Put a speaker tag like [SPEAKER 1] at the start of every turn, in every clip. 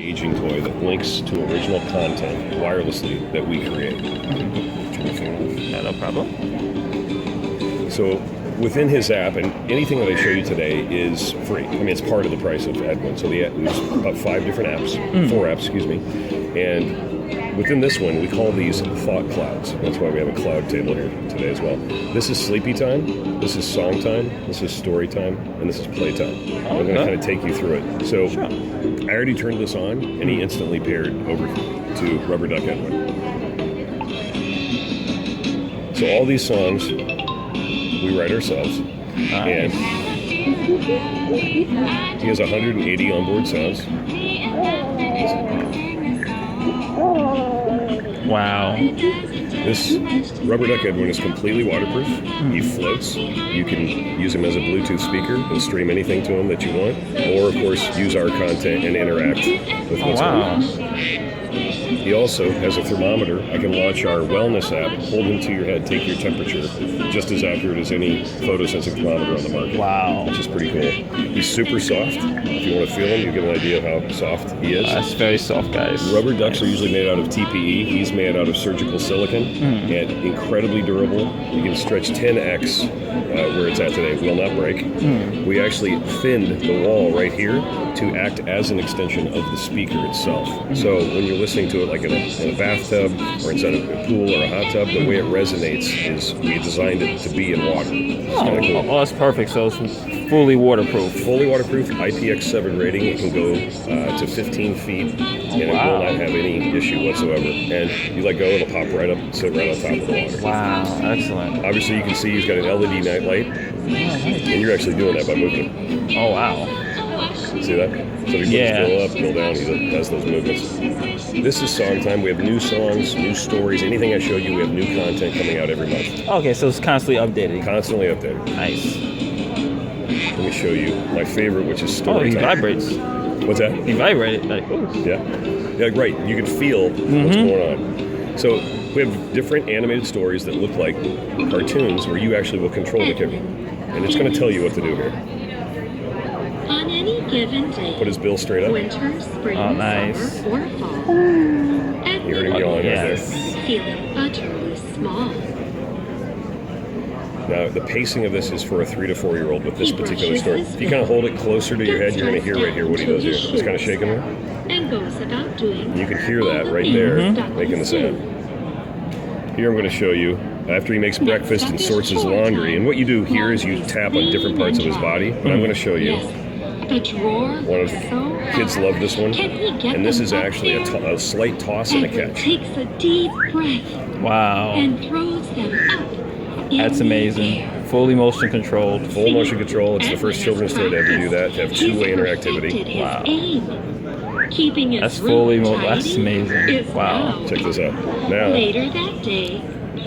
[SPEAKER 1] aging toy that links to original content wirelessly that we create.
[SPEAKER 2] Yeah, no problem.
[SPEAKER 1] So within his app, and anything that I show you today is free. I mean, it's part of the price of Edwin. So there's about 5 different apps, 4 apps, excuse me. And within this one, we call these thought clouds. That's why we have a cloud table here today as well. This is sleepy time, this is song time, this is story time, and this is play time. I'm going to kind of take you through it. So I already turned this on, and he instantly paired over to Rubber Duck Edwin. So all these songs we write ourselves, and he has 180 onboard sounds.
[SPEAKER 2] Wow.
[SPEAKER 1] This Rubber Duck Edwin is completely waterproof. He floats. You can use him as a Bluetooth speaker and stream anything to him that you want, or of course use our content and interact with what's going on. He also has a thermometer. I can launch our wellness app, hold him to your head, take your temperature, just as accurate as any photosensing thermometer on the market.
[SPEAKER 2] Wow.
[SPEAKER 1] Which is pretty cool. He's super soft. If you want to feel him, you get an idea of how soft he is.
[SPEAKER 2] That's very soft, guys.
[SPEAKER 1] Rubber ducks are usually made out of TPE. He's made out of surgical silicone and incredibly durable. You can stretch 10x where it's at today. Will not break. We actually thinned the wall right here to act as an extension of the speaker itself. So when you're listening to it like in a bathtub or inside of a pool or a hot tub, the way it resonates is we designed it to be in water.
[SPEAKER 2] Oh, that's perfect. So it's fully waterproof.
[SPEAKER 1] Fully waterproof, IPX7 rating. It can go to 15 feet, and it will not have any issue whatsoever. And you let go, it'll pop right up, sit right on top of the water.
[SPEAKER 2] Wow, excellent.
[SPEAKER 1] Obviously, you can see he's got an LED night light, and you're actually doing that by moving it.
[SPEAKER 2] Oh, wow.
[SPEAKER 1] See that? So he puts his go up, go down, he has those movements. This is song time. We have new songs, new stories. Anything I show you, we have new content coming out every month.
[SPEAKER 2] Okay, so it's constantly updated.
[SPEAKER 1] Constantly updated.
[SPEAKER 2] Nice.
[SPEAKER 1] Let me show you my favorite, which is story
[SPEAKER 2] he
[SPEAKER 1] time.
[SPEAKER 2] vibrates.
[SPEAKER 1] What's that?
[SPEAKER 2] He vibrated. Like, ooh.
[SPEAKER 1] Yeah, right. You can feel what's going on. So we have different animated stories that look like cartoons where you actually will control the kitten. And it's going to tell you what to do here.
[SPEAKER 3] On any given day,
[SPEAKER 1] Put his bill straight up.
[SPEAKER 3] winter, spring,
[SPEAKER 2] nice.
[SPEAKER 3] summer, or fall.
[SPEAKER 1] You heard him yawning
[SPEAKER 2] Yes.
[SPEAKER 1] right
[SPEAKER 3] Feeling utterly small.
[SPEAKER 1] there. Now, the pacing of this is for a 3 to 4 year old with this particular story. If you kind of hold it closer to your head, you're going to hear right here what he does here. It's kind of shaking there.
[SPEAKER 3] And goes about doing.
[SPEAKER 1] You can hear that right there, making the sound. Here I'm going to show you after he makes breakfast and sorts his laundry. And what you do here is you tap on different parts of his body. But I'm going to show you.
[SPEAKER 3] The drawer
[SPEAKER 1] One of
[SPEAKER 3] so
[SPEAKER 1] kids
[SPEAKER 3] high.
[SPEAKER 1] love this one.
[SPEAKER 3] Can he get
[SPEAKER 1] And this
[SPEAKER 3] them
[SPEAKER 1] is
[SPEAKER 3] up
[SPEAKER 1] actually
[SPEAKER 3] there?
[SPEAKER 1] a slight toss and a
[SPEAKER 3] Edwin
[SPEAKER 1] catch.
[SPEAKER 3] takes a deep breath
[SPEAKER 2] Wow.
[SPEAKER 3] and throws them up. in
[SPEAKER 2] That's
[SPEAKER 3] the
[SPEAKER 2] amazing.
[SPEAKER 3] air.
[SPEAKER 2] Fully motion controlled.
[SPEAKER 1] Full motion control. It's the first children's toy to ever do that, to have two-way interactivity.
[SPEAKER 2] Wow.
[SPEAKER 3] Keeping his
[SPEAKER 2] That's fully
[SPEAKER 3] room
[SPEAKER 2] that's
[SPEAKER 3] tidy
[SPEAKER 2] amazing.
[SPEAKER 3] is
[SPEAKER 2] Wow.
[SPEAKER 3] now.
[SPEAKER 1] Check this out. Now,
[SPEAKER 3] Later that day,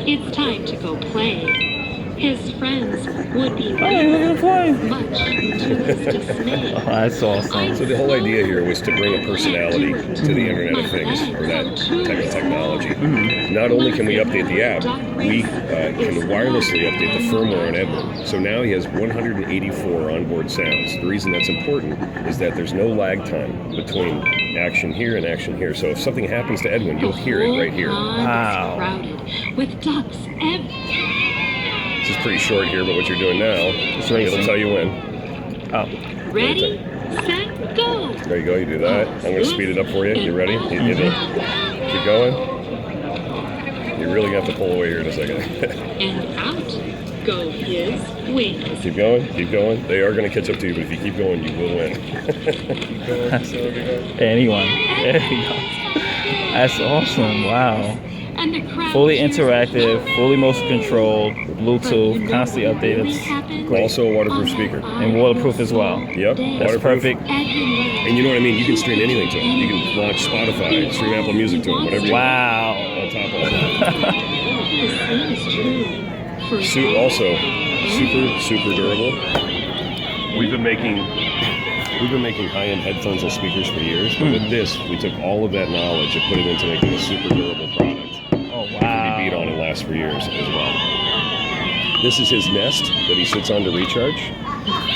[SPEAKER 3] it's time to go play. His friends would be
[SPEAKER 2] Hey, look at the plane.
[SPEAKER 3] much to his dismay.
[SPEAKER 2] Oh, that's awesome.
[SPEAKER 1] so the whole idea here was to bring a personality to the Internet of Things, or that type of technology. Not only can we update the app, we can wirelessly update the firmware on Edwin. So now he has 184 onboard sounds. The reason that's important is that there's no lag time between action here and action here. So if something happens to Edwin, you'll hear it right here.
[SPEAKER 2] Wow.
[SPEAKER 3] Crowded with ducks everywhere.
[SPEAKER 1] This is pretty short here, but what you're doing now,
[SPEAKER 2] It's racing.
[SPEAKER 1] it'll tell you when.
[SPEAKER 2] Oh.
[SPEAKER 3] Ready, set, go.
[SPEAKER 1] There you go, you do that. I'm going to speed it up for you. You ready? You do. Keep going. You're really going to have to pull away here in a second.
[SPEAKER 3] And out go his wings.
[SPEAKER 1] Keep going, keep going. They are going to catch up to you, but if you keep going, you will win. Keep going,
[SPEAKER 2] Anyone. There you go. That's awesome. Wow.
[SPEAKER 3] And the crowd
[SPEAKER 2] Fully
[SPEAKER 3] cheers
[SPEAKER 2] interactive,
[SPEAKER 3] hooray.
[SPEAKER 2] fully motion controlled, Bluetooth, constantly updated.
[SPEAKER 1] Also a waterproof speaker.
[SPEAKER 2] And waterproof as well.
[SPEAKER 1] Yep,
[SPEAKER 2] That's
[SPEAKER 1] waterproof.
[SPEAKER 2] perfect.
[SPEAKER 1] And you know what I mean? You can stream anything to them. You can launch Spotify, stream Apple Music to them, whatever you want.
[SPEAKER 2] Wow.
[SPEAKER 1] On top of that.
[SPEAKER 3] For
[SPEAKER 1] Also, super durable. We've been making high-end headphones and speakers for years, but with this, we took all of that knowledge and put it into making a super durable product.
[SPEAKER 2] Oh,
[SPEAKER 1] Can be
[SPEAKER 2] wow.
[SPEAKER 1] beat on and last for years as well. This is his nest that he sits on to recharge.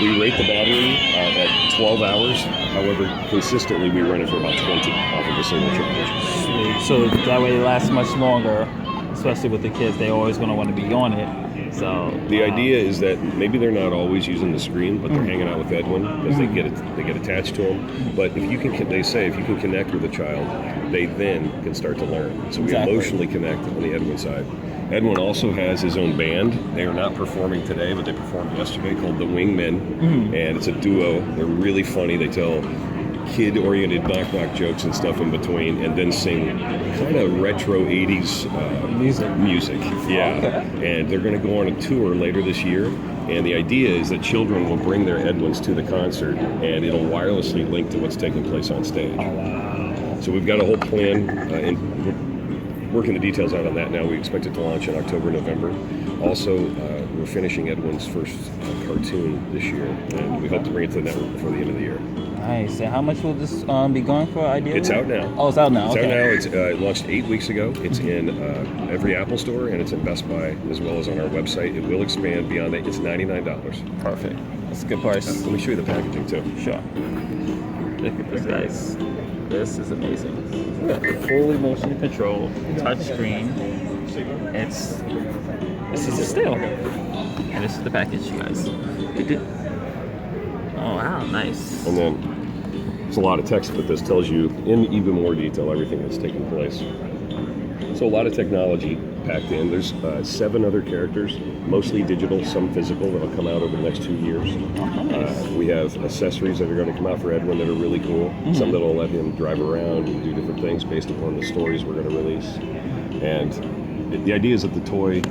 [SPEAKER 1] We rate the battery at 12 hours. However, consistently we run it for about 20 off of a single charge.
[SPEAKER 2] Sweet. So that way it lasts much longer, especially with the kids. They're always going to want to be on it. So
[SPEAKER 1] The idea is that maybe they're not always using the screen, but they're hanging out with Edwin because they get attached to him. But if you can, they say if you can connect with a child, they then can start to learn. So we
[SPEAKER 2] Exactly.
[SPEAKER 1] emotionally connect on the Edwin side. Edwin also has his own band. They are not performing today, but they performed yesterday, called the Wingmen, and it's a duo. They're really funny. They tell kid-oriented knock-knock jokes and stuff in between, and then sing kind of retro 80s music. Yeah. And they're going to go on a tour later this year, and the idea is that children will bring their Edwins to the concert, and it'll wirelessly link to what's taking place on stage.
[SPEAKER 2] Oh, wow.
[SPEAKER 1] So we've got a whole plan, and we're working the details out on that now. We expect it to launch in October, November. Also, we're finishing Edwin's first cartoon this year, and we hope to bring it to the network before the end of the year.
[SPEAKER 2] Nice. And how much will this be going for, ideally?
[SPEAKER 1] It's out now.
[SPEAKER 2] Oh, it's out now.
[SPEAKER 1] It's
[SPEAKER 2] Okay.
[SPEAKER 1] out now. It's it launched 8 weeks ago. It's in every Apple store, and it's in Best Buy as well as on our website. It will expand beyond that. It's $99.
[SPEAKER 2] Perfect. That's a good price.
[SPEAKER 1] Let me show you the packaging too.
[SPEAKER 2] Sure. Look at this, guys. This is amazing. Fully motion control, touch screen. This is a steal. And this is the package, you guys. Oh wow, nice.
[SPEAKER 1] And then it's a lot of text, but this tells you in even more detail everything that's taking place. So a lot of technology packed in. There's 7 other characters, mostly digital, some physical, that'll come out over the next 2 years. We have accessories that are going to come out for Edwin that are really cool. Some that'll let him drive around and do different things based upon the stories we're going to release. And the idea is that the toy,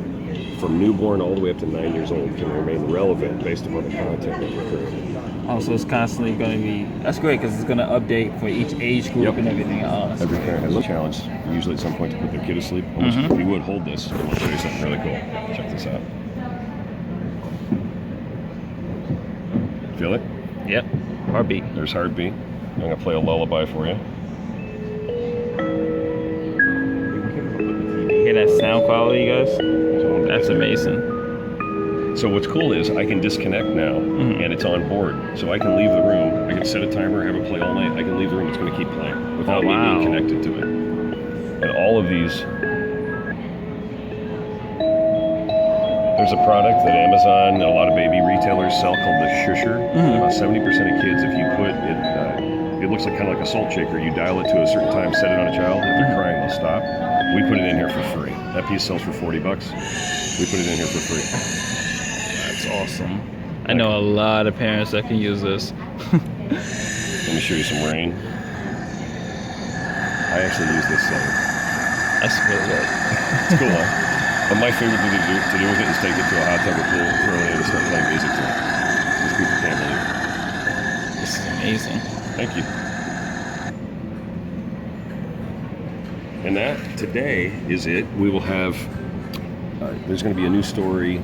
[SPEAKER 1] from newborn all the way up to 9 years old, can remain relevant based upon the content that we're creating.
[SPEAKER 2] Oh, so it's constantly going to be. That's great because it's going to update for each age group
[SPEAKER 1] Yep.
[SPEAKER 2] and everything. Oh, that's
[SPEAKER 1] Every
[SPEAKER 2] great.
[SPEAKER 1] parent has a challenge, usually at some point, to put their kid to sleep. Almost, if you would hold this, and I'll show you something really cool. Check this out. Feel it?
[SPEAKER 2] Yep. Heartbeat.
[SPEAKER 1] There's Heartbeat. I'm going to play a lullaby for you.
[SPEAKER 2] Hear that sound quality, guys? That's amazing.
[SPEAKER 1] So what's cool is I can disconnect now, and it's on board. So I can leave the room. I can set a timer, have it play all night. I can leave the room. It's going to keep playing without me being connected to it. And all of these. There's a product that Amazon and a lot of baby retailers sell called the Shusher. About 70% of kids, if you put it, it looks like kind of like a salt shaker. You dial it to a certain time, set it on a child. If they're crying, they'll stop. We put it in here for free. That piece sells for $40. We put it in here for free.
[SPEAKER 2] That's awesome. I know a lot of parents that can use this.
[SPEAKER 1] Let me show you some rain. I actually use this thing.
[SPEAKER 2] That's really good.
[SPEAKER 1] It's cool, huh? But my favorite thing to do with it is take it to a hot tub or pool, throw it in, and start playing music to it. These people can't believe it.
[SPEAKER 2] This is amazing.
[SPEAKER 1] Thank you. And that today is it. We will have. There's going to be a new story